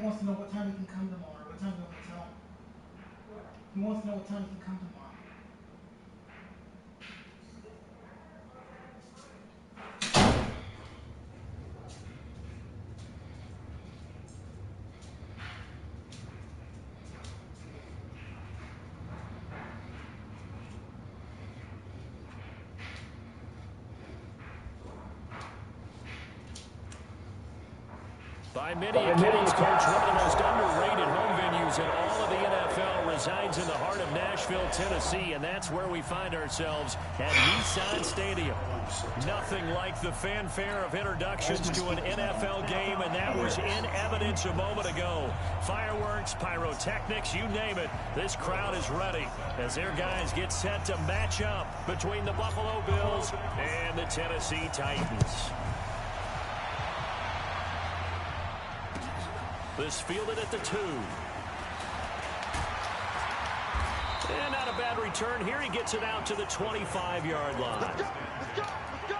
wants to know what time he can come tomorrow. What time do you want me to tell him? He wants to know what time he can come tomorrow. 'By many accounts, Coach, one of the most underrated home venues in all of the NFL resides in the heart of Nashville, Tennessee, and that's where we find ourselves at Nissan Stadium. Nothing like the fanfare of introductions to an NFL game, and that was in evidence a moment ago. Fireworks, pyrotechnics, you name it, this crowd is ready as their guys get set to match up between the Buffalo Bills and the Tennessee Titans. This fielded at the 2. And not a bad return here. He gets it out to the 25-yard line. Let's go, let's go, let's go.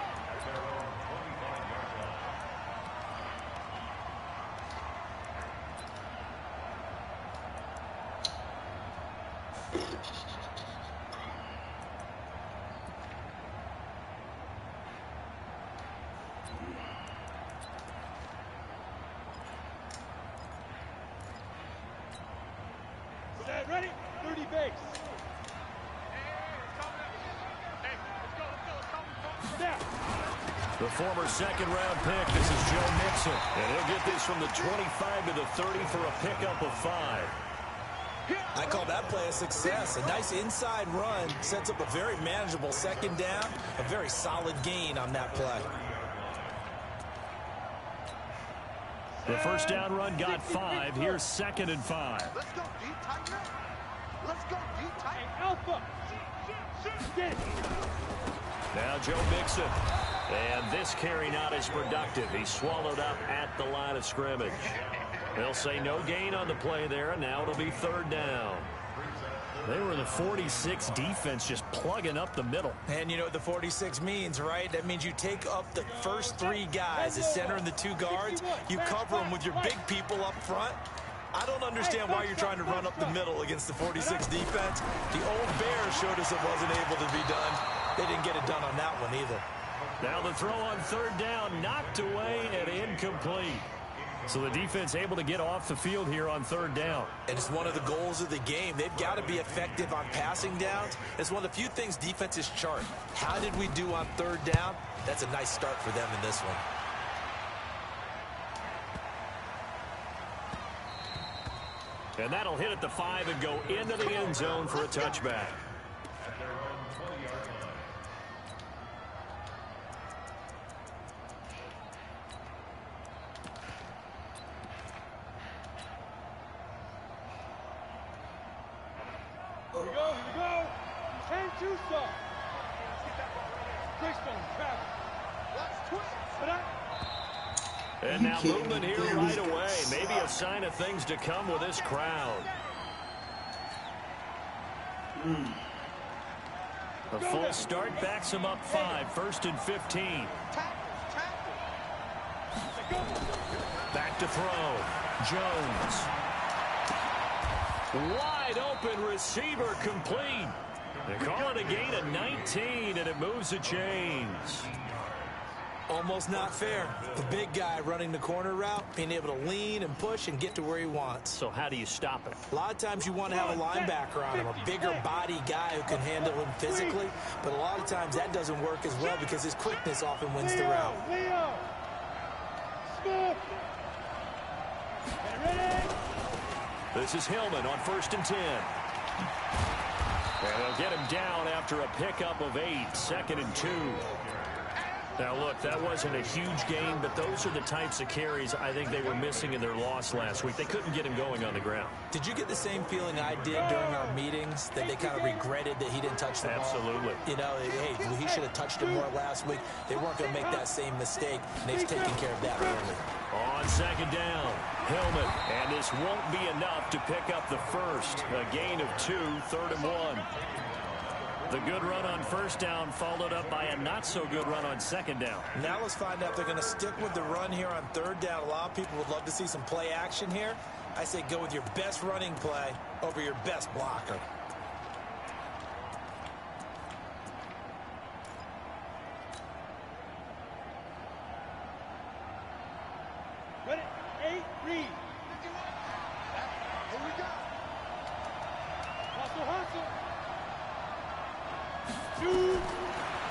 Ready? 30 base. The former second-round pick, this is Joe Mixon. And he'll get this from the 25 to the 30 for a pickup of 5. I call that play a success. A nice inside run sets up a very manageable second down. A very solid gain on that play. The first down run got 5. Here's 2nd and 5. Let's go deep tight now. Let's go deep tight. Alpha. Get it. Now Joe Mixon. And this carry not as productive. He's swallowed up at the line of scrimmage. They'll say no gain on the play there, and now it'll be 3rd down. They were in the 46 defense just plugging up the middle. And you know what the 46 means, right? That means you take up the first 3 guys, the center and the 2 guards. You cover them with your big people up front. I don't understand why you're trying to run up the middle against the 46 defense. The old Bears showed us it wasn't able to be done. They didn't get it done on that one either. Now the throw on 3rd down, knocked away and incomplete. So the defense able to get off the field here on 3rd down. And it's one of the goals of the game. They've got to be effective on passing downs. It's one of the few things defenses chart. How did we do on 3rd down? That's a nice start for them in this one. And that'll hit at the 5 and go into the end zone for a touchback. Here we go. 10-2 stop. Quickstone, Travis. Let's twist. And now movement here right away. Maybe a sign of things to come with this crowd. A full start backs him up 5. 1st and 15. Back to throw. Jones. Wide open receiver complete. They call it a gain of 19, and it moves the chains. Almost not fair. The big guy running the corner route, being able to lean and push and get to where he wants. So how do you stop it? A lot of times you want to have a linebacker on him, a bigger body guy who can handle him physically. But a lot of times that doesn't work as well because his quickness often wins the route. Leo. Smith. Ready? This is Hillman on 1st and 10. And they'll get him down after a pickup of 8. 2nd and 2. Now, look, that wasn't a huge gain, but those are the types of carries I think they were missing in their loss last week. They couldn't get him going on the ground. Did you get the same feeling I did during our meetings, that they kind of regretted that he didn't touch the ball? Absolutely. You know, hey, he should have touched it more last week. They weren't going to make that same mistake, and they've taken care of that early. On 2nd down, Hillman. And this won't be enough to pick up the first. A gain of 2, 3rd and 1. The good run on first down followed up by a not-so-good run on second down. Now let's find out if they're going to stick with the run here on third down. A lot of people would love to see some play action here. I say go with your best running play over your best blocker. Ready? 8, read. Here we go. Hustle, hustle.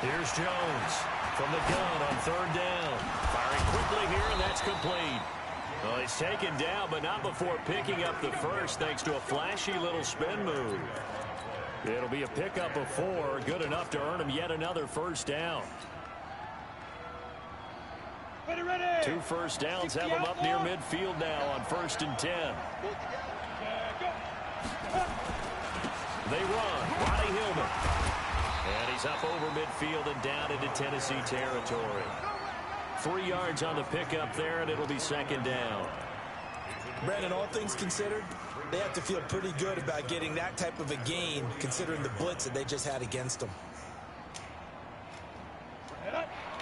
Here's Jones from the gun on third down. Firing quickly here, and that's complete. Well, he's taken down, but not before picking up the first, thanks to a flashy little spin move. It'll be a pickup of 4, good enough to earn him yet another first down. Ready, ready. 2 first downs have him up near midfield now on 1st and 10. They run. Ronnie Hillman. And he's up over midfield and down into Tennessee territory. 3 yards on the pickup there, and it'll be second down. Brandon, all things considered, they have to feel pretty good about getting that type of a gain, considering the blitz that they just had against them.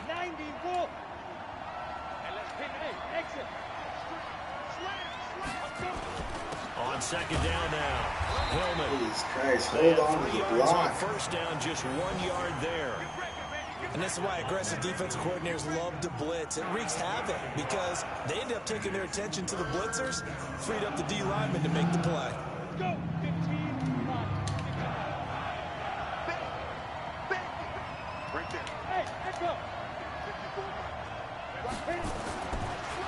90 full. And let's pin it. Exit. On second down now, Hillman. Jesus Christ, They hold had on to 3 the yards on block. first down, just 1 yard there. And this is why aggressive defensive coordinators love to blitz. It wreaks havoc because they end up taking their attention to the blitzers, freed up the D lineman to make the play. Go. 15. Right there. Hey, let's go.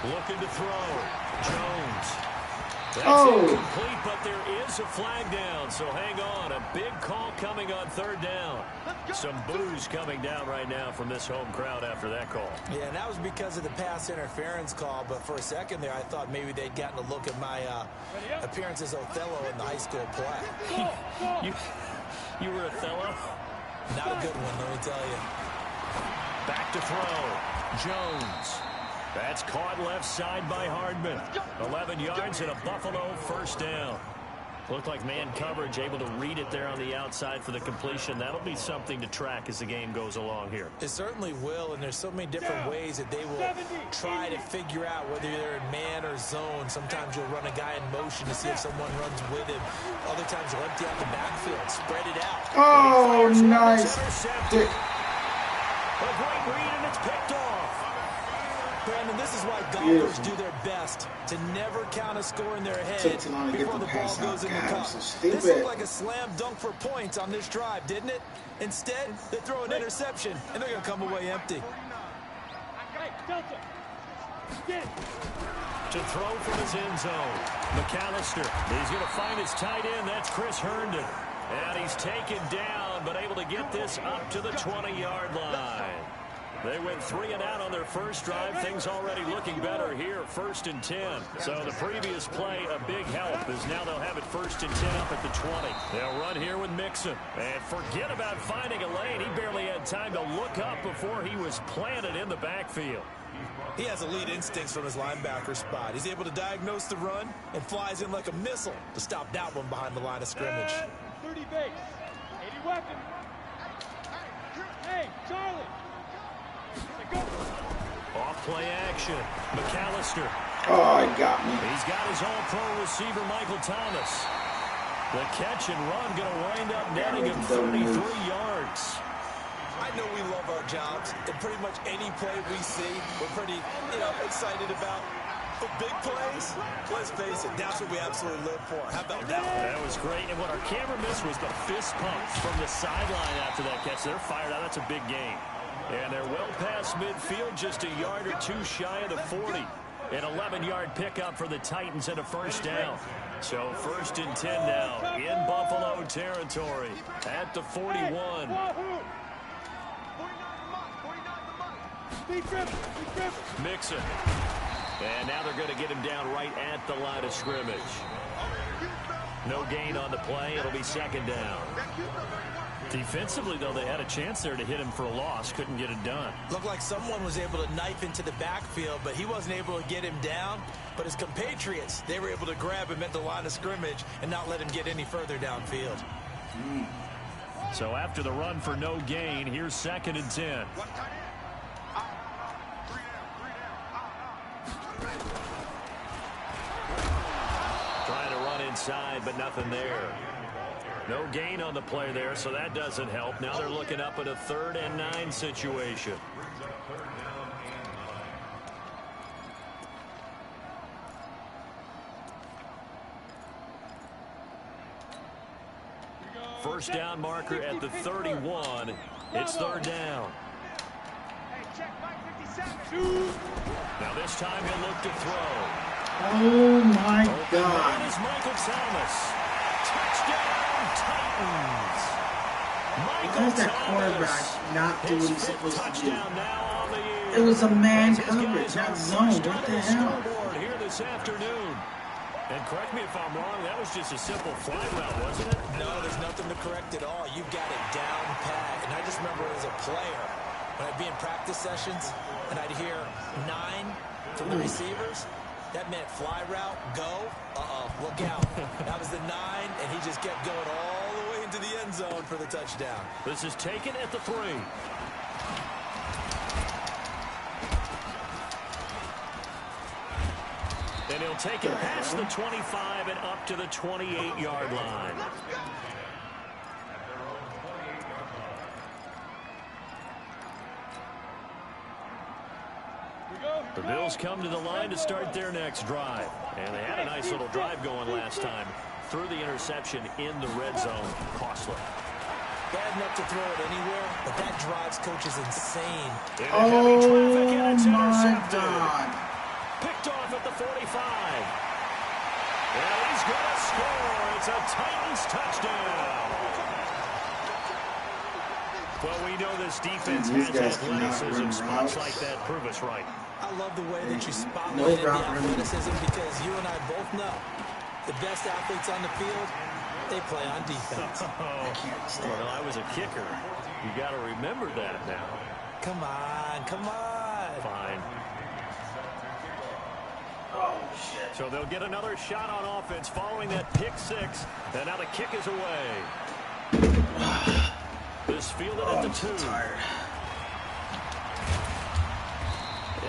Looking to throw. Jones. That's Oh. incomplete, but there is a flag down, so hang on. A big call coming on third down. Some boos coming down right now from this home crowd after that call. Yeah, and that was because of the pass interference call, but for a second there, I thought maybe they'd gotten a look at my appearance as Othello in the high school play. You were Othello? Not a good one, let me tell you. Back to throw. Jones. That's caught left side by Hardman. 11 yards and a Buffalo first down. Looked like man coverage, able to read it there on the outside for the completion. That'll be something to track as the game goes along here. It certainly will, and there's so many different ways that they will try to figure out whether they're in man or zone. Sometimes you'll run a guy in motion to see if someone runs with him. Other times you'll empty out the backfield, spread it out. Oh, nice. Intercepted. A great read, and it's picked off. Brandon, this is why golfers do their best to never count a score in their head Took too long to get before the the ball pass out. goes in the God, cup. so This stupid. looked like a slam dunk for points on this drive, didn't it? Instead, they throw an interception, and they're going to come away empty. Hey, Delta. Get it. To throw from his end zone. McAllister. He's going to find his tight end. That's Chris Herndon. And he's taken down, but able to get this up to the 20-yard line. They went 3 and out on their first drive. Things already looking better here, 1st and 10. So the previous play, a big help, as now they'll have it 1st and 10 up at the 20. They'll run here with Mixon. And forget about finding a lane. He barely had time to look up before he was planted in the backfield. He has elite instincts from his linebacker spot. He's able to diagnose the run and flies in like a missile to stop that one behind the line of scrimmage. 30 base. 80 weapon. Hey, Charlie. Go. Off play action. McAllister. Oh, it got me. He's got his all-pro receiver, Michael Thomas. The catch and run going to wind up netting him 33 yards. I know we love our jobs, and pretty much any play we see, we're pretty, excited about. But big plays, let's face it, that's what we absolutely live for. How about that? That was great. And what our camera missed was the fist pump from the sideline after that catch. They're fired out. That's a big game. And they're well past midfield, just a yard or two shy of the 40. An 11-yard pickup for the Titans and a first down. So 1st and 10 now in Buffalo territory at the 41. Mixon. And now they're going to get him down right at the line of scrimmage. No gain on the play. It'll be 2nd down. Defensively, though, they had a chance there to hit him for a loss. Couldn't get it done. Looked like someone was able to knife into the backfield, but he wasn't able to get him down. But his compatriots, they were able to grab him at the line of scrimmage and not let him get any further downfield. So after the run for no gain, here's 2nd and 10. Trying to run inside, but nothing there. No gain on the play there, so that doesn't help. Now they're looking up at a 3rd and 9 situation. First down marker at the 31. It's 3rd down. Now this time he'll look to throw. Oh my God. That is Michael Thomas. Touchdown, Titans. Why is that quarterback not doing what he's supposed to do? Now on the year. It was a man coverage, not zone. What the hell? Here this afternoon. And correct me if I'm wrong, that was just a simple fly route, wasn't it? No, there's nothing to correct at all. You've got it down pat. And I just remember as a player, when I'd be in practice sessions and I'd hear 9 from the receivers, that meant fly route, go, look out. That was the 9, and he just kept going all the way into the end zone for the touchdown. This is taken at the 3. And he'll take it past the 25 and up to the 28-yard line. The Bills come to the line to start their next drive. And they had a nice little drive going last time. Threw the interception in the red zone. Costly. Bad enough to throw it anywhere, but that drives coaches insane. Oh my God. Picked off at the 45. And he's going to score. It's a Titans touchdown. Well, we know this defense has athleticism. Spots like that prove us right. I love the way that you spotlighted the athleticism because you and I both know the best athletes on the field, they play on defense. Well, I was a kicker. You got to remember that now. Come on, come on. Fine. Oh, shit. So they'll get another shot on offense following that pick 6. And now the kick is away. This fielded at the 2.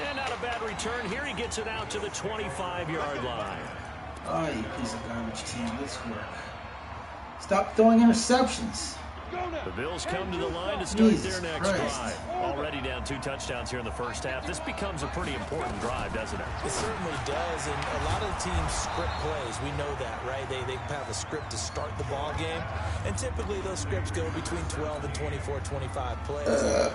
And not a bad return. Here he gets it out to the 25-yard line. Oh, you piece of garbage team. Let's work. Stop throwing interceptions. The Bills come to the line to start their next drive. Already down 2 touchdowns here in the first half. This becomes a pretty important drive, doesn't it? It certainly does, and a lot of teams script plays. We know that, right? They have a script to start the ball game, and typically those scripts go between 12 and 24, 25 plays.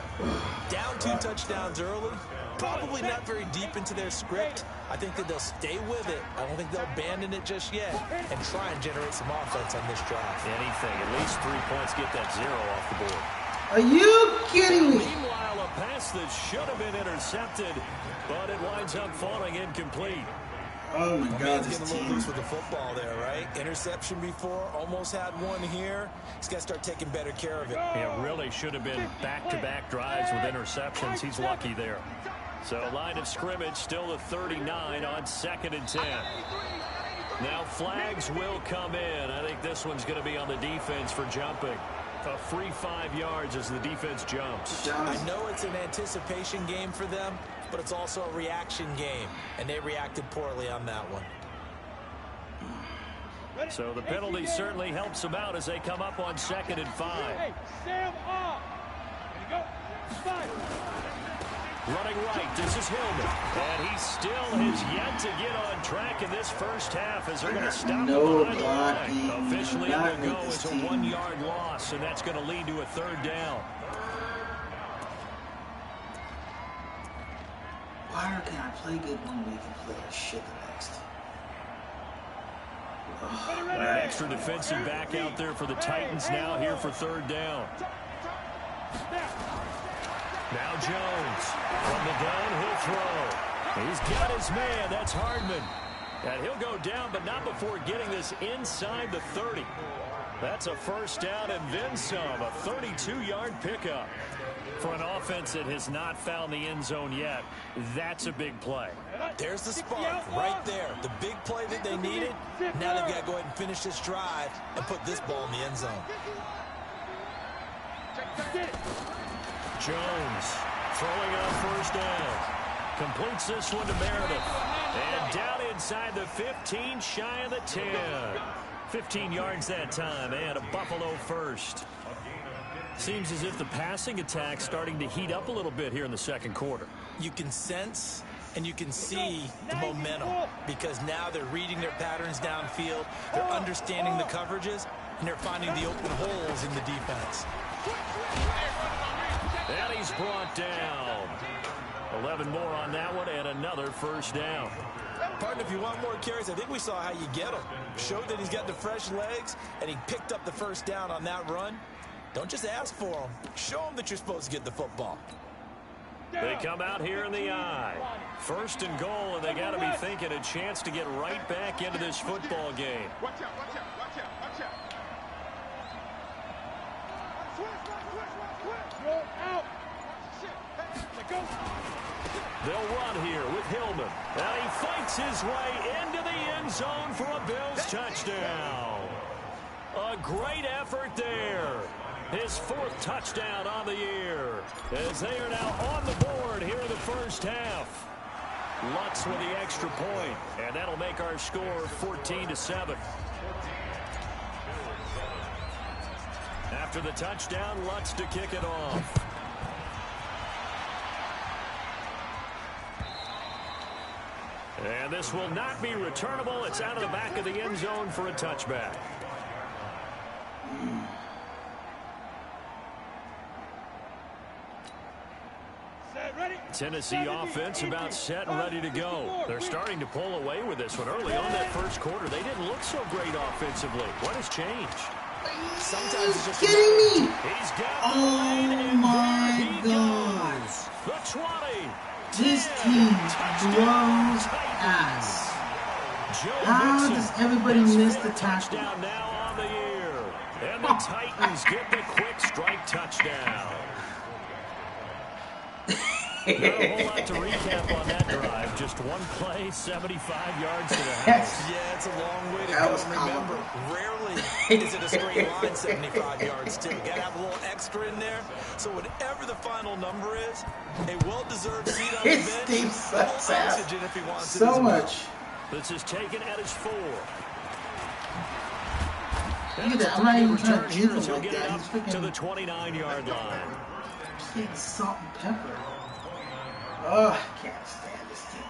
Down 2 touchdowns early, probably not very deep into their script. I think that they'll stay with it. I don't think they'll abandon it just yet and try and generate some offense on this drive. Anything, at least 3 points, get that 0 off the board. Are you kidding me? Meanwhile, a pass that should have been intercepted, but it winds up falling incomplete. Oh my God, He's this getting a little team. loose with the football there, right? Interception before, almost had one here. He's got to start taking better care of it. It really should have been back-to-back drives with interceptions. He's lucky there. So line of scrimmage still the 39 on 2nd and 10. Now flags will come in. I think this one's going to be on the defense for jumping. A free 5 yards as the defense jumps. I know it's an anticipation game for them, but it's also a reaction game, and they reacted poorly on that one. So the penalty certainly helps them out as they come up on 2nd and 5. Hey, Sam up. Ready to go. 5. Running right, this is Hillman. And he still has yet to get on track in this first half as they're going to stop No him behind the line. blocking. Officially Not it will go with this as a team. 1-yard loss, and that's going to lead to a 3rd down. Why can I play good one week and play like shit the next? An extra defensive back out there for the Titans now here for 3rd down. Now Jones from the downhill throw. He's got his man. That's Hardman. And he'll go down, but not before getting this inside the 30. That's a first down and then some. A 32-yard pickup. For an offense that has not found the end zone yet, that's a big play. There's the spark right there. The big play that they needed. Now they've got to go ahead and finish this drive and put this ball in the end zone. Jones throwing on first down. Completes this one to Meredith. And down inside the 15, shy of the 10. 15 yards that time, and a Buffalo first. Seems as if the passing attack's starting to heat up a little bit here in the second quarter. You can sense and you can see the momentum because now they're reading their patterns downfield, they're understanding the coverages, and they're finding the open holes in the defense. And he's brought down. 11 more on that one, and another first down. Partner, if you want more carries, I think we saw how you get him. Showed that he's got the fresh legs, and he picked up the first down on that run. Don't just ask for him. Show him that you're supposed to get the football. They come out here in the eye. First and goal, and they got to be thinking a chance to get right back into this football game. Watch out, watch out, watch out, watch out. Out. They'll run here with Hillman. And he fights his way into the end zone for a Bills touchdown. A great effort there. His fourth touchdown on the year. As they are now on the board here in the first half. Lutz with the extra point, and that'll make our score 14-7. After the touchdown, Lutz to kick it off. And this will not be returnable. It's out of the back of the end zone for a touchback. Tennessee offense about set and ready to go. They're starting to pull away with this one. Early on that first quarter, they didn't look so great offensively. What has changed? Sometimes it's just kidding me. He's got Oh my God. The 20. This team blows ass. How does everybody miss the tackle? Touchdown now on the year. And the Titans get the quick strike touchdown. Not a whole lot to recap on that drive. Just one play, 75 yards to the house. Yeah, it's a long way to go. Remember, rarely is it a straight line 75 yards, too. Got to have a little extra in there. So whatever the final number is, a well-deserved seat on the bench. Steve sucks ass oxygen if he wants it so much. This is taken at his 4. Look at that. I'm not even trying to here jingle as he'll like get it that. up He's freaking to the 29-yard line. taking salt and pepper. Oh, I can't stand this team.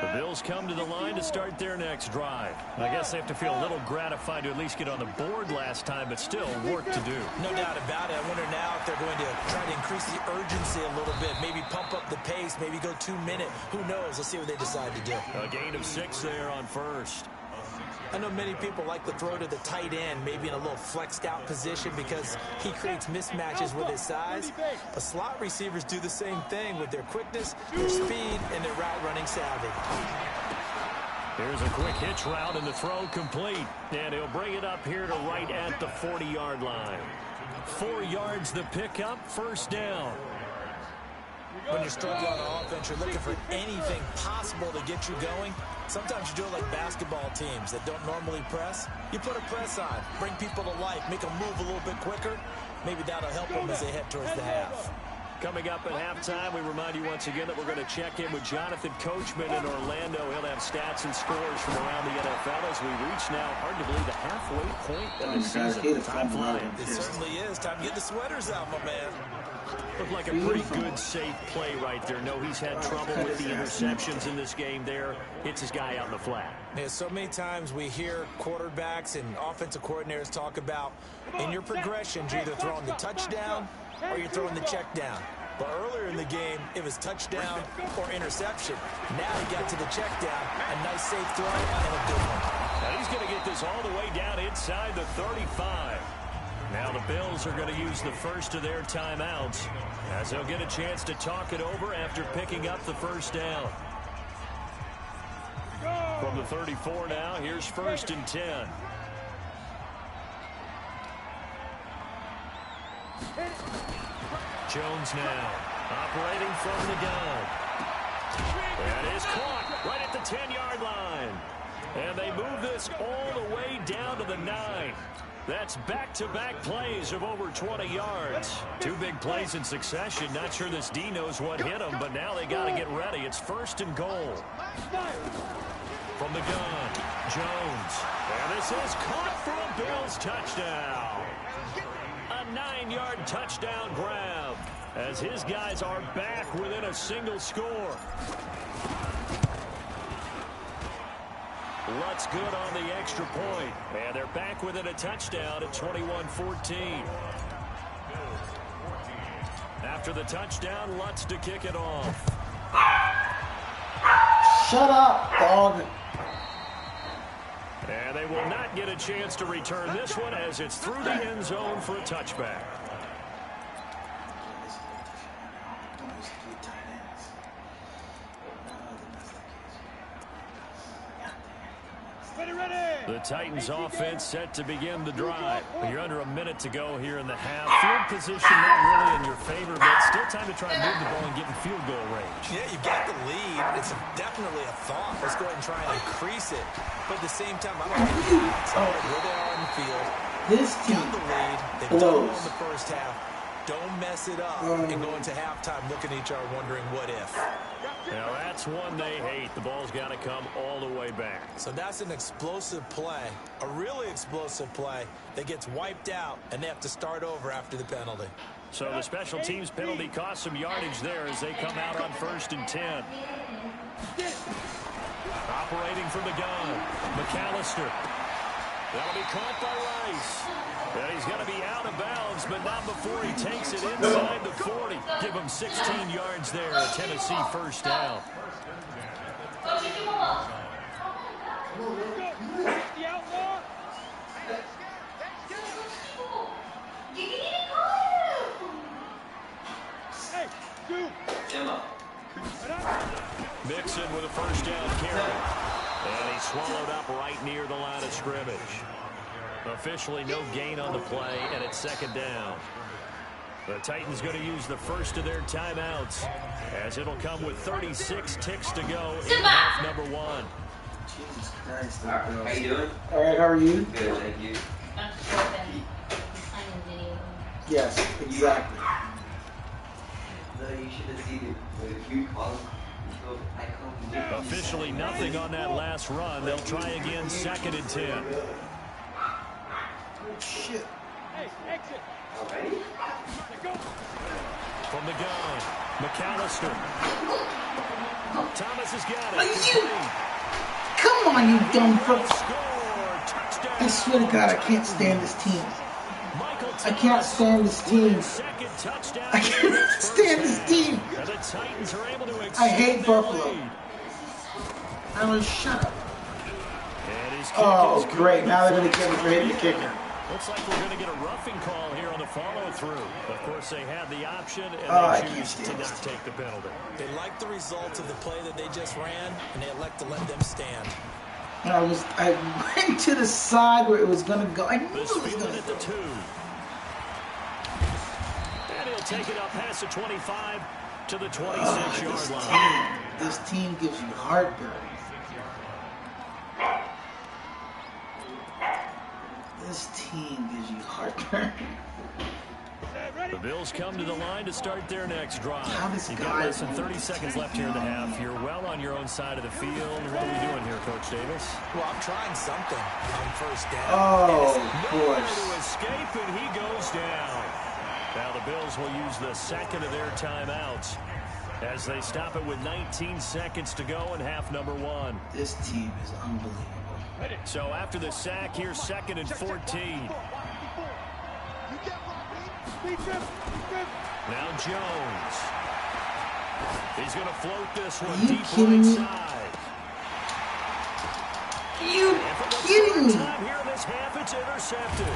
The Bills come to the line to start their next drive. I guess they have to feel a little gratified to at least get on the board last time, but still work to do. No doubt about it. I wonder now if they're going to try to increase the urgency a little bit, maybe pump up the pace, maybe go 2-minute. Who knows? Let's see what they decide to do. A gain of 6 there on first. I know many people like to throw to the tight end, maybe in a little flexed out position because he creates mismatches with his size. But slot receivers do the same thing with their quickness, their speed, and their route running savvy. Here's a quick hitch route and the throw complete. And he'll bring it up here to right at the 40-yard line. 4 yards the pickup, first down. When you're struggling on offense, you're looking for anything possible to get you going. Sometimes you do it like basketball teams that don't normally press. You put a press on, bring people to life, make them move a little bit quicker. Maybe that'll help them as they head towards the half. Coming up at halftime, we remind you once again that we're going to check in with Jonathan Coachman in Orlando. He'll have stats and scores from around the NFL as we reach now, hard to believe, the halfway point of the season. Time flying. It certainly is. Time to get the sweaters out, my man. Looked like a pretty good, safe play right there. No, he's had trouble with the interceptions in this game there. Hits his guy out in the flat. Yeah, so many times we hear quarterbacks and offensive coordinators talk about in your progressions, you're either throwing the touchdown or you're throwing the check down. But earlier in the game, it was touchdown or interception. Now he got to the check down, a nice safe throw, and a good one. Now he's going to get this all the way down inside the 35. Now the Bills are going to use the first of their timeouts as they'll get a chance to talk it over after picking up the first down. From the 34 now, here's 1st and 10. Jones now operating from the gun. That is caught right at the 10-yard line. And they move this all the way down to the 9. That's back-to-back plays of over 20 yards. 2 big plays in succession. Not sure this D knows what hit him, but now they got to get ready. It's 1st and goal. From the gun, Jones. And this is caught for a Bills touchdown. A 9-yard touchdown grab as his guys are back within a single score. Lutz good on the extra point. And they're back within a touchdown at 21-14. After the touchdown, Lutz to kick it off. Shut up, dog. And they will not get a chance to return this one as it's through the end zone for a touchback. The Titans offense set to begin the drive. You're under a minute to go here in the half. Field position not really in your favor, but still time to try and move the ball and get in field goal range. Yeah, you've got the lead. It's definitely a thought. Let's go ahead and try and increase it. But at the same time, I don't think it's where they are in the field. This team got the lead. They've done well in the first half. Don't mess it up and go into halftime looking at each other wondering what if. Now that's one they hate. The ball's got to come all the way back. So that's an explosive play, a really explosive play that gets wiped out, and they have to start over after the penalty. So the special teams penalty cost some yardage there as they come out on 1st and 10. Operating from the gun, McAllister. That'll be caught by Rice. And he's going to be out of bounds, but not before he takes it inside the 40. Give him 16 yards there, a Tennessee first down. Mixon with a first down carry. And he's swallowed up right near the line of scrimmage. Officially no gain on the play, and it's 2nd down. The Titans going to use the first of their timeouts as it'll come with 36 ticks to go in half number 1. Jesus Christ. How you doing? All right, how are you? Good, thank you. Yes, exactly. No, you should have seen it. If you call Officially nothing on that last run. They'll try again 2nd and 10. Shit. Already? From the gun, McAllister. Thomas has got it. Come on, you dumb fuck. Score! Touchdown! I swear to God, I can't stand this team. I can't stand this team. Second touchdown. I can't stand this team. And the Titans are able to I hate extend their Buffalo. lead. I was shut up. And his kick Oh, is good. great. Now they're going to get me for hitting the kicker. Looks like we're going to get a roughing call here on the follow-through. Of course, they had the option, and I they can't choose to stand not this. take the penalty. They like the results of the play that they just ran, and they elect to let them stand. And I went to the side where it was going to go. I knew it This was field going to at the go. 2. And he'll take it up past the 25 to the 26-yard line. This team gives you heartburn. This team gives you heartburn. The Bills come to the line to start their next drive. You've got guy- less than 30 seconds left here in the half. You're well on your own side of the field. What are we doing here, Coach Davis? Well, I'm trying something on first down. Oh, of Nowhere course. to escape, and he goes down. Now the Bills will use the second of their timeouts as they stop it with 19 seconds to go in half number 1. This team is unbelievable. So after the sack, here's 2nd and 14. Now Jones. He's going to float this one You deep kidding right me? side. You And for the kidding third me? time here in this half, it's intercepted.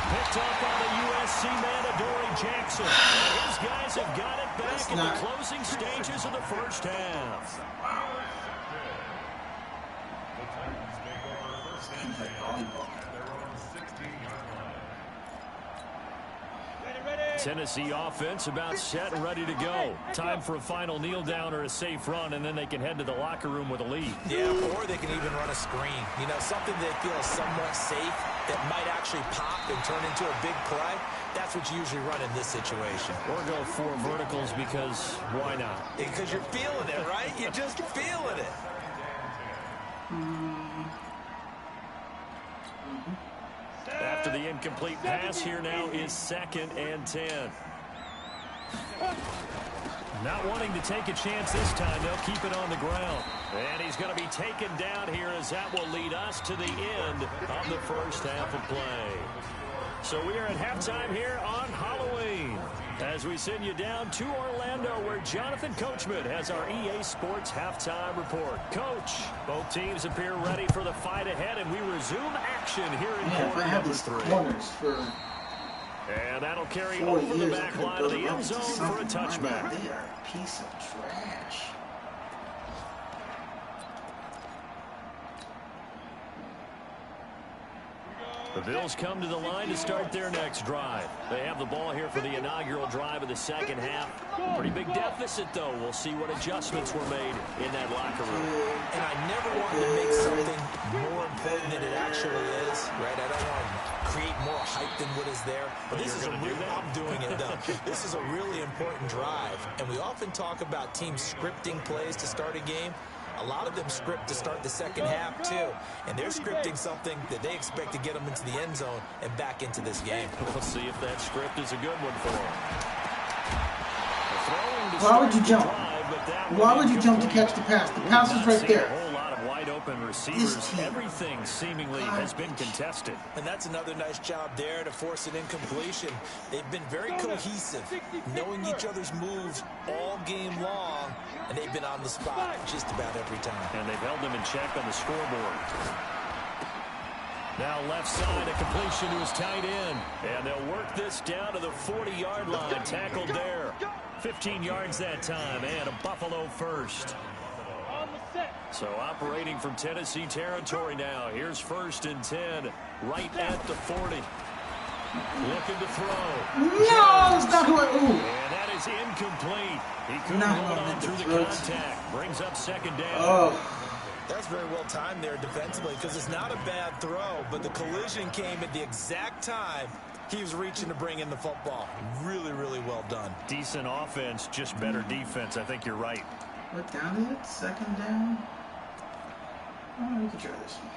Picked up on the USC man, Adoree Jackson. And his guys have got it back in the closing stages of the first half. Tennessee offense about set and ready to go. Time for a final kneel down or a safe run, and then they can head to the locker room with a lead. Yeah, or they can even run a screen. You know, something they feel is somewhat safe that might actually pop and turn into a big play. That's what you usually run in this situation. Or go 4 verticals because why not? Because you're feeling it, right? You're just feeling it. After the incomplete pass, here now is 2nd and 10. Not wanting to take a chance this time, they'll keep it on the ground. And he's going to be taken down here as that will lead us to the end of the first half of play. So we are at halftime here on Halloween as we send you down to Orlando where Jonathan Coachman has our EA Sports halftime report. Coach, both teams appear ready for the fight ahead, and we resume action here in quarter number 3. And that'll carry over the back line of the end zone for a touchback. They are a piece of trash. The Bills come to the line to start their next drive. They have the ball here for the inaugural drive of the second half. Pretty big deficit, though. We'll see what adjustments were made in that locker room. And I never want to make something more important than it actually is, right? I don't want to create more hype than what is there. But this is a real, I'm doing it, though. This is a really important drive. And we often talk about teams scripting plays to start a game. A lot of them script to start the second half, too. And they're scripting something that they expect to get them into the end zone and back into this game. We'll see if that script is a good one for them. Why would you jump? Why would you jump to catch the pass? The pass is right there. A whole lot of wide open receivers. Everything seemingly has been contested. And that's another nice job there to force an incompletion. They've been very cohesive, knowing each other's moves all game long, and they've been on the spot just about every time. And they've held them in check on the scoreboard. Now left side, a completion to his tight end. And they'll work this down to the 40-yard line. Tackled there. 15 yards that time, and a Buffalo first. So operating from Tennessee territory now. Here's 1st and 10, right at the 40. Looking to throw. No, it's not going. Ooh. And that is incomplete. He couldn't hold on through the contact. Brings up 2nd down. Oh. That's very well timed there defensively because it's not a bad throw, but the collision came at the exact time he was reaching to bring in the football. Really, really well done. Decent offense, just better defense. I think you're right. What down is it? 2nd down? Oh, we can try this one.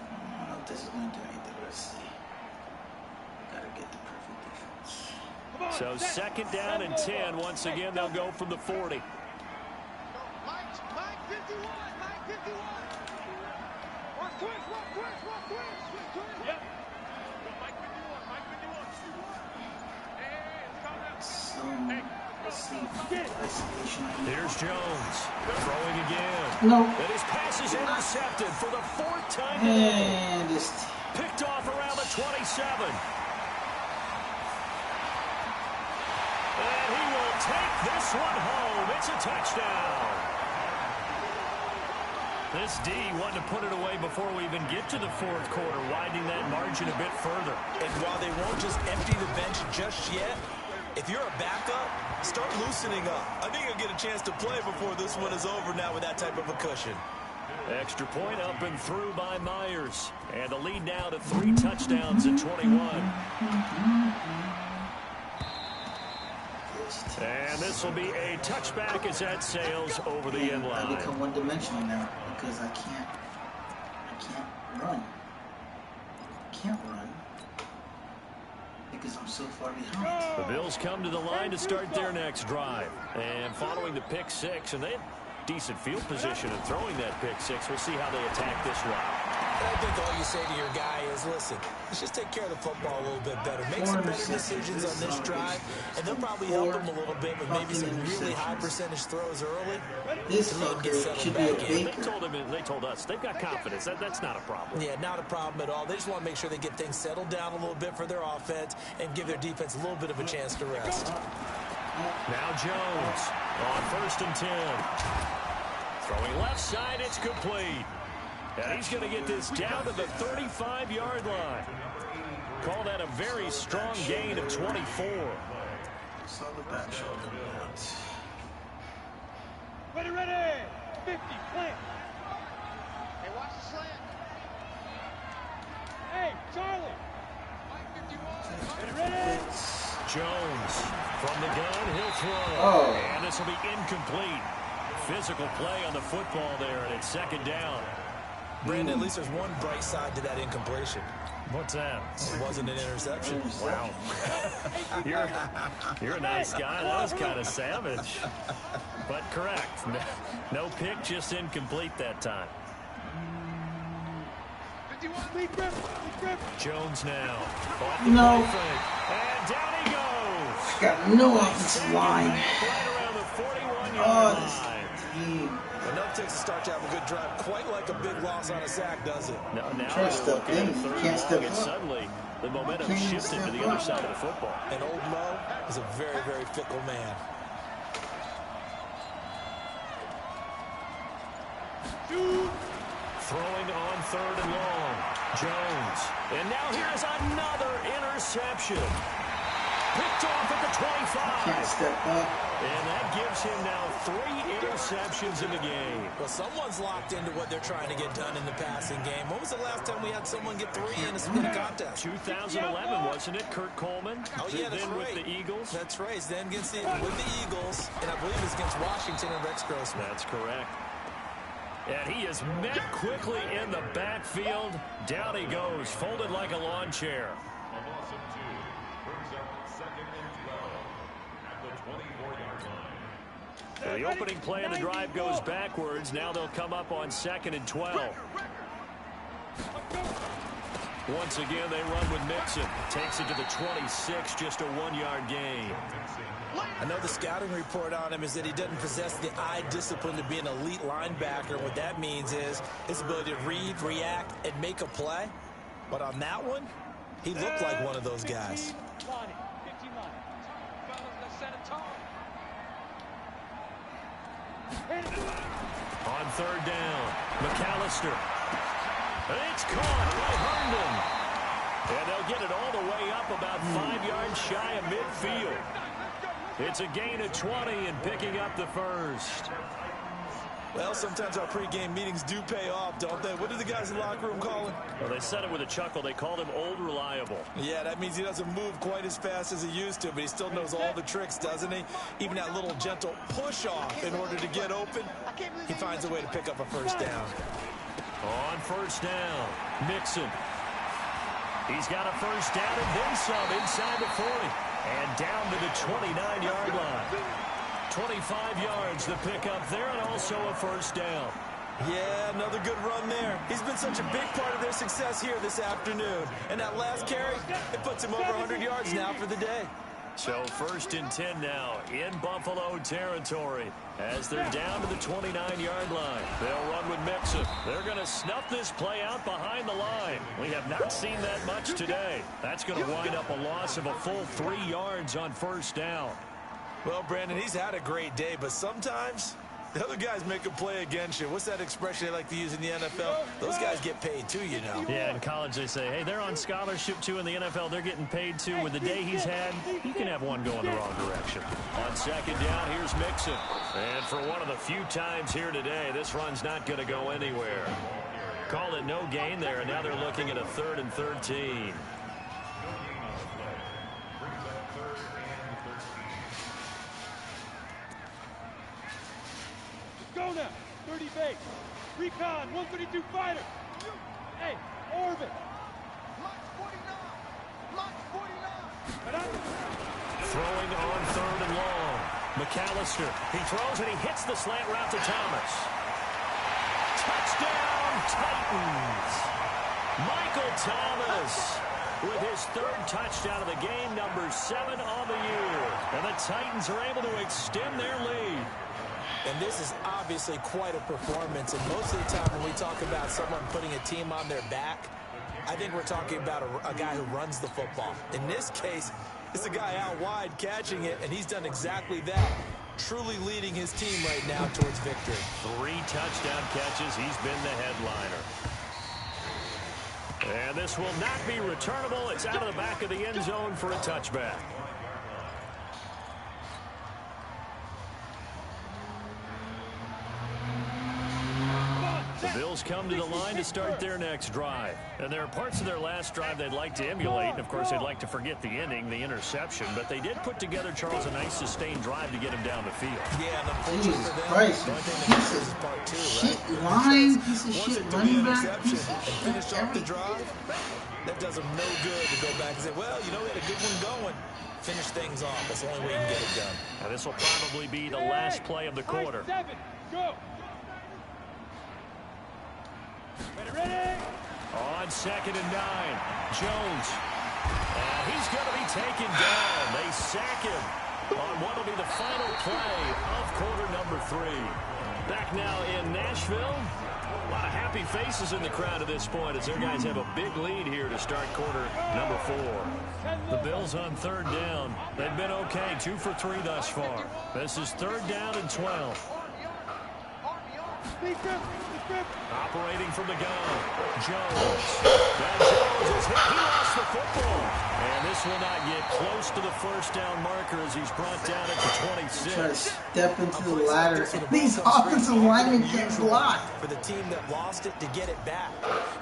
I don't know if this is going to do anything. Let's see. Gotta get the perfect defense. So 2nd down and 10. Once again, they'll go from the 40. Mike 51, Mike 51. Watch twist, watch twist, watch twist. Yep. Mike 51, Mike 51. Hey, it's coming out. So, let's see if we get isolation. Here's Jones. Throwing again. No. And his pass is intercepted for the 4th time And today. it's Picked off around the 27. And he will take this one home. It's a touchdown. This D wanted to put it away before we even get to the 4th quarter, widening that margin a bit further. And while they won't just empty the bench just yet, if you're a backup, start loosening up. I think you'll get a chance to play before this one is over now with that type of a cushion. Extra point up and through by Myers. And the lead now to 3 touchdowns at 21. And this will be a touchback as that sails over the end line. I become one-dimensional now because I can't run. I can't run because I'm so far behind. The Bills come to the line to start their next drive. And following the pick 6, and they have decent field position in throwing that pick 6. We'll see how they attack this route. I think all you say to your guy is, listen, let's just take care of the football a little bit better. Make some better decisions on this drive, and they'll probably help him a little bit with maybe some really high percentage throws early. This fucker should be a baker. They told us they've got confidence. That's not a problem. Yeah, not a problem at all. They just want to make sure they get things settled down a little bit for their offense and give their defense a little bit of a chance to rest. Now Jones on 1st and 10. Throwing left side, it's complete. And he's going to get this down to the 35-yard line. Call that a very strong gain of 24. Saw the back shoulder out. Ready. 50, plant. Hey, watch the slant. Hey, Charlie. Ready. Jones from the gun, he'll throw. Oh. And this will be incomplete. Physical play on the football there, and it's second down. Brandon, at least there's one bright side to that incompletion. What's that? It wasn't an interception. Wow. You're a nice guy. That was kind of savage. But correct. No pick, just incomplete that time. 51. Jones now. No. And down he goes. Got no offensive line. Right around the 41-yard line. Enough takes to start to have a good drive. Quite like a big loss on a sack, does it? Now Try to step in. You can't step and up. suddenly the momentum shifted to the other side of the football. And old Mo is a very, very fickle man. Throwing on 3rd and long. Jones. And now here's another interception. Picked off at the 25. Can't step up. And that gives him now 3 interceptions in the game. Well, someone's locked into what they're trying to get done in the passing game. When was the last time we had someone get 3 in a contest? 2011, wasn't it, Kurt Coleman? Oh, yeah, that's then right. With the Eagles. That's right. Then with the Eagles, and I believe it's against Washington and Rex Grossman. That's correct. And he is met quickly in the backfield. Down he goes, folded like a lawn chair. The opening play of the drive goes backwards. Now they'll come up on 2nd and 12. Once again, they run with Mixon. Takes it to the 26, just a 1-yard gain. I know the scouting report on him is that he doesn't possess the eye discipline to be an elite linebacker. What that means is his ability to read, react, and make a play. But on that one, he looked like one of those guys. On 3rd down, McAllister. It's caught by Herndon. And they'll get it all the way up about 5 yards shy of midfield. It's a gain of 20 and picking up the first. Well, sometimes our pregame meetings do pay off, don't they? What do the guys in the locker room call him? Well, they said it with a chuckle. They called him Old Reliable. Yeah, that means he doesn't move quite as fast as he used to, but he still knows all the tricks, doesn't he? Even that little gentle push-off in order to get open, he finds a way to pick up a first down. On 1st down, Mixon. He's got a first down and then some inside the 40. And down to the 29-yard line. 25 yards the pickup there, and also a first down. Yeah, another good run there. He's been such a big part of their success here this afternoon. And that last carry, it puts him over 100 yards now for the day. So 1st and 10 now in Buffalo territory as they're down to the 29-yard line. They'll run with Mixon. They're going to snuff this play out behind the line. We have not seen that much today. That's going to wind up a loss of a full 3 yards on 1st down. Well, Brandon, he's had a great day, but sometimes the other guys make a play against you. What's that expression they like to use in the NFL? Those guys get paid too, you know. Yeah, in college they say, hey, they're on scholarship too. In the NFL, they're getting paid too. With the day he's had, you can have one going the wrong direction. On 2nd down, here's Mixon. And for one of the few times here today, this run's not going to go anywhere. Call it no gain there, and now they're looking at a 3rd and 13. Go now. 30 base. Recon. 132 fighter. Hey, Orvin. Launch 49. Launch 49. Throwing on 3rd and long. McAllister. He throws and he hits the slant route to Thomas. Touchdown, Titans. Michael Thomas with his 3rd touchdown of the game, number 7 on the year. And the Titans are able to extend their lead. And this is obviously quite a performance. And most of the time when we talk about someone putting a team on their back, I think we're talking about a guy who runs the football. In this case, it's a guy out wide catching it, and he's done exactly that, truly leading his team right now towards victory. 3 touchdown catches. He's been the headliner. And this will not be returnable. It's out of the back of the end zone for a touchback. The Bills come to the line to start their next drive. And there are parts of their last drive they'd like to emulate. And, of course, they'd like to forget the ending, the interception. But they did put together, Charles, a nice sustained drive to get him down the field. Yeah, and unfortunately Jesus for them, Christ, the only thing piece that of matters is part two, shit right? line, Because piece of once shit they threw the running back, interception piece of and shit finish off the everything. drive, that does them no good to go back and say, well, you know, we had a good one going. Finish things off. That's the only way you can get it done. And this will probably be the last play of the quarter. 7, go. Ready. On 2nd and 9, Jones. And he's going to be taken down. They sack him on what will be the final play of quarter number 3. Back now in Nashville. A lot of happy faces in the crowd at this point as their guys have a big lead here to start quarter number 4. The Bills on 3rd down. They've been okay, 2 for 3 thus far. This is 3rd down and 12. Operating from the gun, Jones. Now Jones is hit. He lost the football. And this will not get close to the first down marker as he's brought down at the 26. Try to step into the ladder. These offensive linemen get blocked. For the team that lost it to get it back.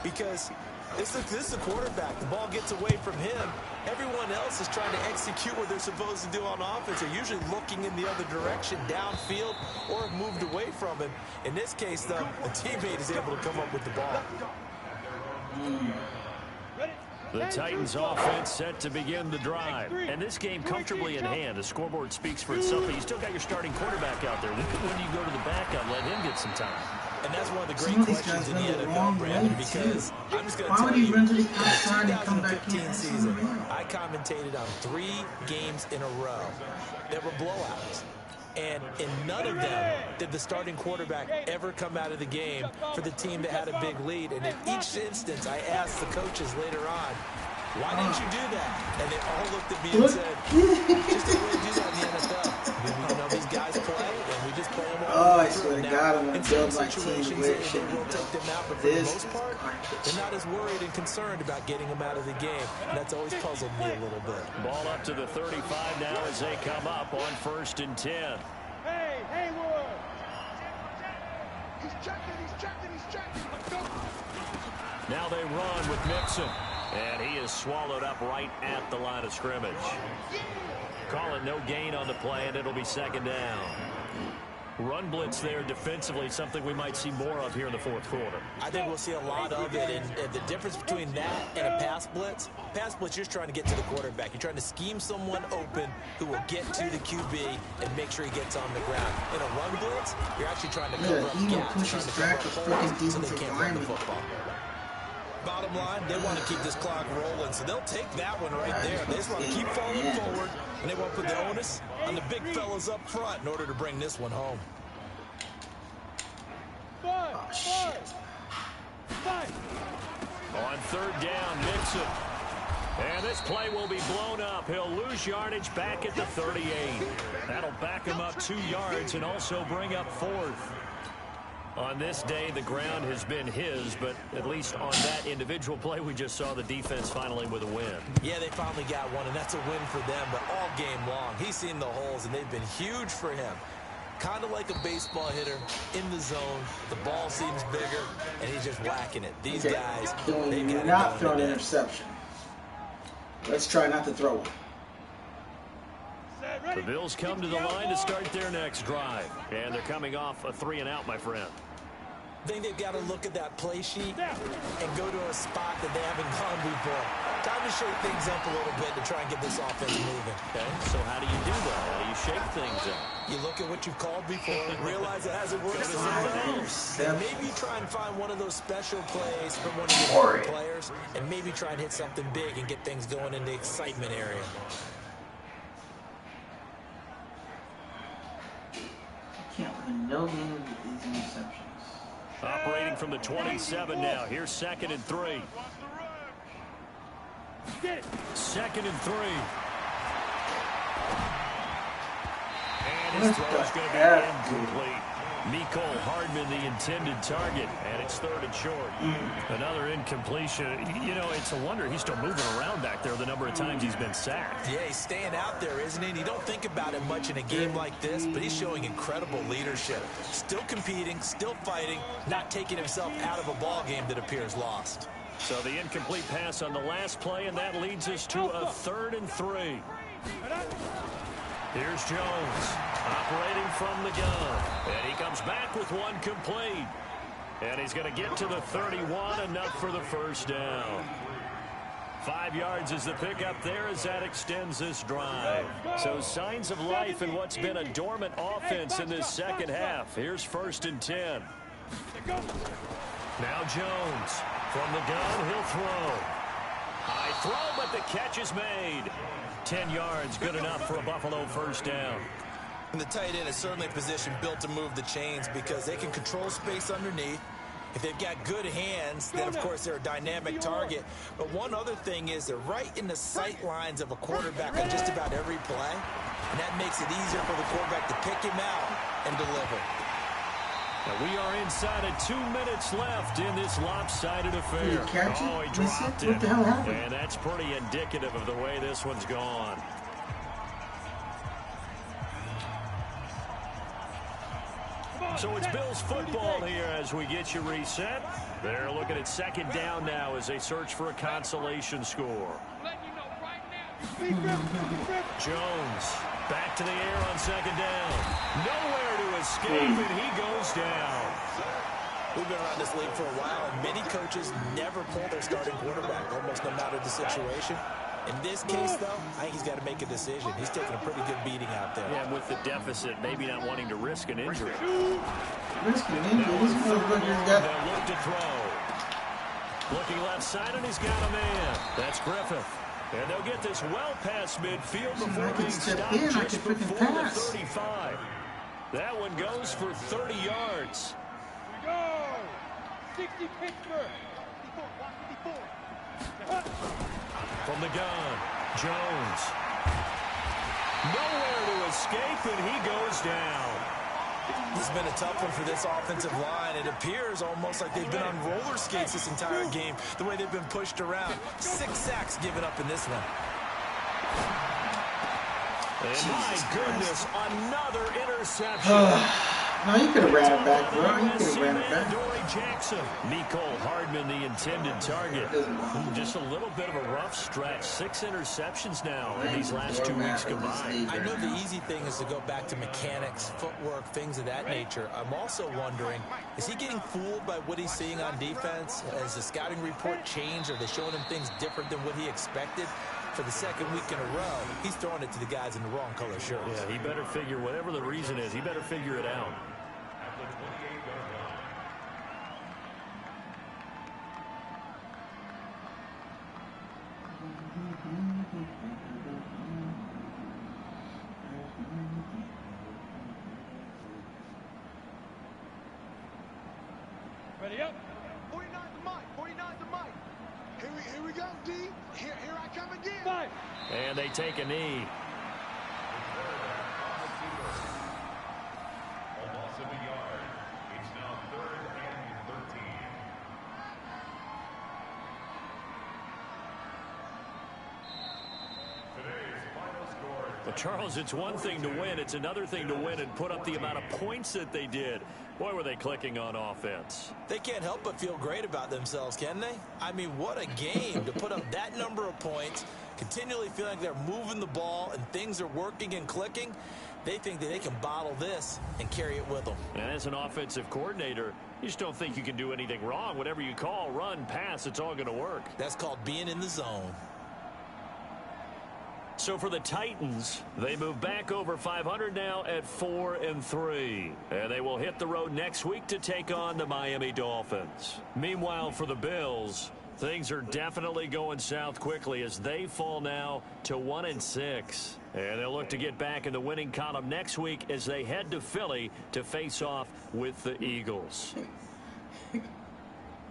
Because this is the quarterback. The ball gets away from him. Everyone else is trying to execute what they're supposed to do on offense. They're usually looking in the other direction, downfield, or have moved away from him. In this case, though, a teammate is able to come up with the ball. The Titans offense set to begin the drive. And this game comfortably in hand. The scoreboard speaks for itself, but you still got your starting quarterback out there. When do you go to the backup and let him get some time? And that's one of the great questions in the NFL, Brandon, because I'm just going to tell you, run to the in the outside and come back in? 2015 season, I commentated on 3 games in a row that were blowouts. And in none of them did the starting quarterback ever come out of the game for the team that had a big lead. And in each instance, I asked the coaches later on, why didn't you do that? And they all looked at me and said, just the way to do that in the NFL. You know, these guys play, and we just play them all. Oh, I swear to God, I'm going to build my team where it should be will take them out, but for the most part, they're not as worried and concerned about getting them out of the game. And that's always puzzled me a little bit. Ball up to the 35 now as they come up on 1st and 10. Hey, Haywood. He's checking. Let's go. Now they run with Mixon. And he is swallowed up right at the line of scrimmage. Call it no gain on the play, and it'll be 2nd down. Run blitz there defensively, something we might see more of here in the 4th quarter. I think we'll see a lot of it, and the difference between that and a pass blitz, you're just trying to get to the quarterback. You're trying to scheme someone open who will get to the QB and make sure he gets on the ground. In a run blitz, you're actually trying to cover up gaps, trying to cover up holes so they can't run the football. Bottom line, they want to keep this clock rolling, so they'll take that one right there. They just want to keep falling forward, and they want to put the onus on the big fellas up front in order to bring this one home. Oh, shit. On 3rd down, Mixon. And this play will be blown up. He'll lose yardage back at the 38. That'll back him up 2 yards and also bring up 4th. On this day, the ground has been his, but at least on that individual play, we just saw the defense finally with a win. Yeah, they finally got one, and that's a win for them, but all game long, he's seen the holes, and they've been huge for him. Kind of like a baseball hitter in the zone. The ball seems bigger, and he's just whacking it. These guys, they got not throw an interception. Let's try not to throw one. The Bills come to the line to start their next drive, and they're coming off a 3-and-out, my friend. I think they've got to look at that play sheet and go to a spot that they haven't gone before. Time to shake things up a little bit to try and get this offense moving. Okay, so how do you do that? How do you shake things up? You look at what you've called before, realize it hasn't worked for something else. And maybe try and find one of those special plays from one of your players, and maybe try and hit something big and get things going in the excitement area. Can't win no game with these interceptions. Operating from the 27 now. Here's 2nd and 3. 2nd and 3. And his throw is going to be incomplete. Mecole Hardman, the intended target, and it's 3rd and short. Another incompletion. You know, it's a wonder he's still moving around back there the number of times he's been sacked. Yeah, he's staying out there, isn't he? You don't think about it much in a game like this, but he's showing incredible leadership. Still competing, still fighting, not taking himself out of a ball game that appears lost. So the incomplete pass on the last play, and that leads us to a 3rd and 3. Here's Jones, operating from the gun. And he comes back with one complete. And he's going to get to the 31, enough for the first down. 5 yards is the pickup there as that extends this drive. So signs of life in what's been a dormant offense in this second half. Here's 1st and 10. Now Jones. From the gun, he'll throw. High throw, but the catch is made. 10 yards, good enough for a Buffalo first down. And the tight end is certainly a position built to move the chains because they can control space underneath. If they've got good hands, then, of course, they're a dynamic target. But one other thing is they're right in the sight lines of a quarterback on just about every play. And that makes it easier for the quarterback to pick him out and deliver. Now we are inside of 2 minutes left in this lopsided affair. Did he catch it? Oh, he dropped it. What the hell happened? And that's pretty indicative of the way this one's gone. So it's Bills football here as we get you reset. They're looking at 2nd down now as they search for a consolation score. Jones back to the air on 2nd down. Nowhere to escape, and he goes down. We've been around this league for a while, and many coaches never pull their starting quarterback, almost no matter the situation. In this case, though, I think he's got to make a decision. He's taking a pretty good beating out there. Yeah, with the deficit, maybe not wanting to risk an injury. Risking an injury? This motherfucker's got... They'll look to throw. Looking left side, and he's got a man. That's Griffith. And they'll get this well past midfield before being stopped just before the 35. That one goes for 30 yards. We go! 60 Pittsburgh! 54. From the gun, Jones. Nowhere to escape, and he goes down. This has been a tough one for this offensive line. It appears almost like they've been on roller skates this entire game, the way they've been pushed around. 6 sacks given up in this one. And my goodness, another interception. No, you could have ran it back, bro. You could have ran it back. Jackson. Mecole Hardman, the intended target. Just a little bit of a rough stretch. 6 interceptions now in these last 2 weeks combined. I know the easy thing is to go back to mechanics, footwork, things of that nature. I'm also wondering, is he getting fooled by what he's seeing on defense? Has the scouting report changed? Are they showing him things different than what he expected? For the 2nd week in a row, he's throwing it to the guys in the wrong color shirts. Yeah, he better figure, whatever the reason is, he better figure it out. Ready up? 49 to Mike. 49 to Mike. Here we go, D. Here I come again. 5. And they take a knee. Almost a yard. It's now 3rd and 13. Today's final score. Well, Charles, it's one thing to win. It's another thing to win and put up the amount of points that they did. Boy, were they clicking on offense. They can't help but feel great about themselves, can they? I mean, what a game to put up that number of points, continually feeling like they're moving the ball and things are working and clicking. They think that they can bottle this and carry it with them. And as an offensive coordinator, you just don't think you can do anything wrong. Whatever you call, run, pass, it's all going to work. That's called being in the zone. So for the Titans, they move back over 500 now at 4-3. And they will hit the road next week to take on the Miami Dolphins. Meanwhile, for the Bills, things are definitely going south quickly as they fall now to 1-6. And they'll look to get back in the winning column next week as they head to Philly to face off with the Eagles.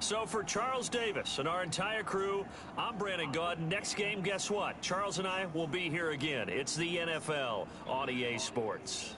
So for Charles Davis and our entire crew, I'm Brandon Gaudin. Next game, guess what? Charles and I will be here again. It's the NFL on EA Sports.